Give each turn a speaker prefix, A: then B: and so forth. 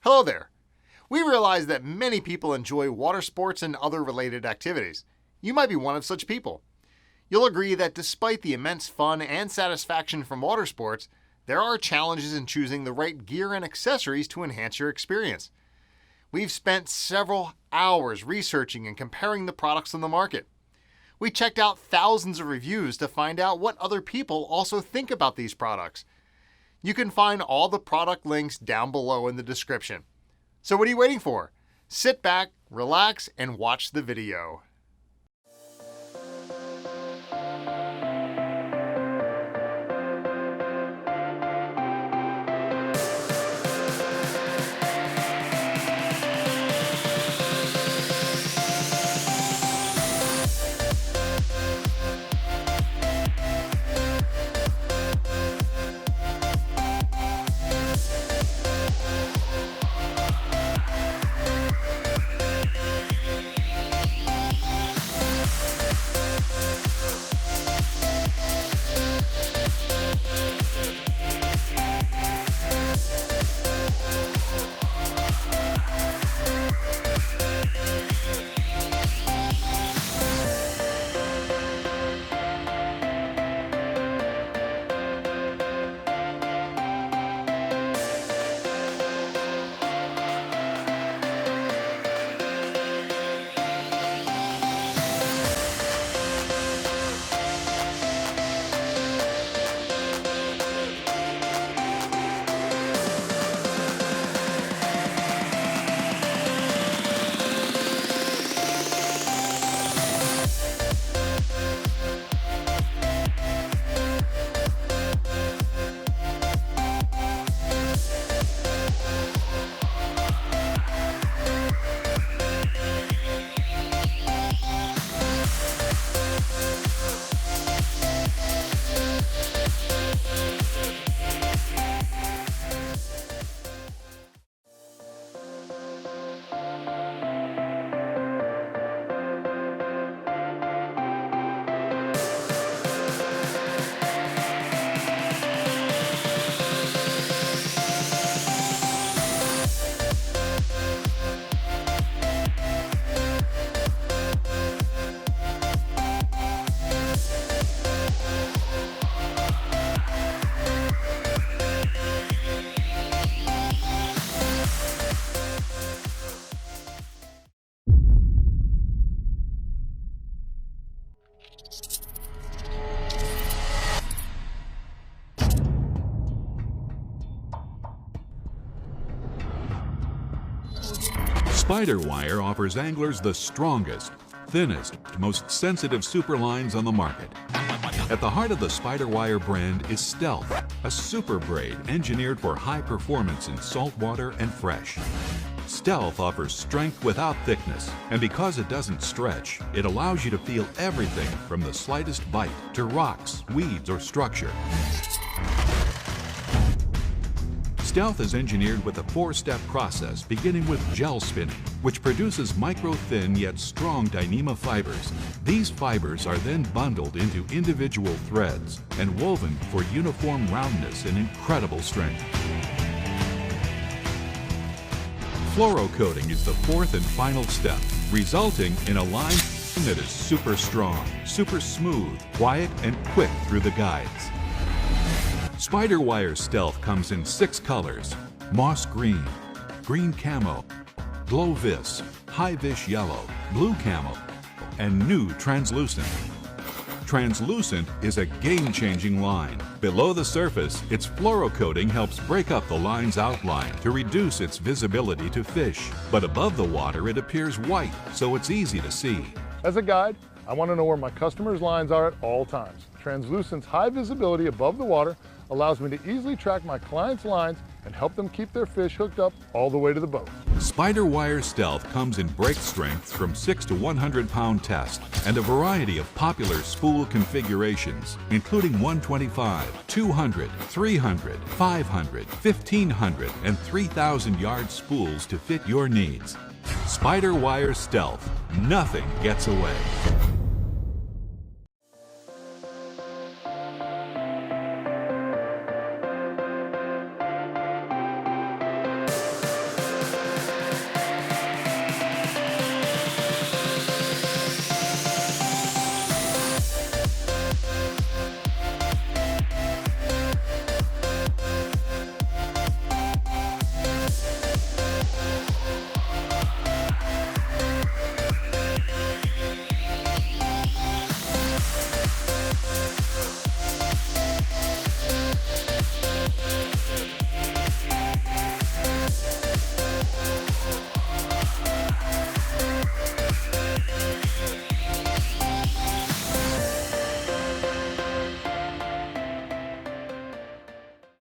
A: Hello there. We realize that many people enjoy water sports and other related activities. You might be one of such people. You'll agree that despite the immense fun and satisfaction from water sports, there are challenges in choosing the right gear and accessories to enhance your experience. We've spent several hours researching and comparing the products on the market. We checked out thousands of reviews to find out what other people also think about these products. You can find all the product links down below in the description. So what are you waiting for? Sit back, relax, and watch the video.
B: SpiderWire offers anglers the strongest, thinnest, most sensitive super lines on the market. At the heart of the SpiderWire brand is Stealth, a super braid engineered for high performance in saltwater and fresh. Stealth offers strength without thickness, and because it doesn't stretch, it allows you to feel everything from the slightest bite to rocks, weeds, or structure. Stealth is engineered with a 4-step process beginning with gel spinning, which produces micro-thin yet strong Dyneema fibers. These fibers are then bundled into individual threads and woven for uniform roundness and incredible strength. Fluorocoating is the 4th and final step, resulting in a line that is super strong, super smooth, quiet, and quick through the guides. SpiderWire Stealth comes in 6 colors: moss green, green camo, glow vis, high vis yellow, blue camo, and new translucent. Translucent is a game-changing line. Below the surface, its fluorocoating helps break up the line's outline to reduce its visibility to fish. But above the water, it appears white, so it's easy to see.
C: As a guide, I want to know where my customers' lines are at all times. Translucent's high visibility above the water allows me to easily track my clients' lines and help them keep their fish hooked up all the way to the boat.
B: SpiderWire Stealth comes in break strengths from 6 to 100-pound test and a variety of popular spool configurations, including 125, 200, 300, 500, 1500, and 3,000-yard spools to fit your needs. SpiderWire Stealth. Nothing gets away.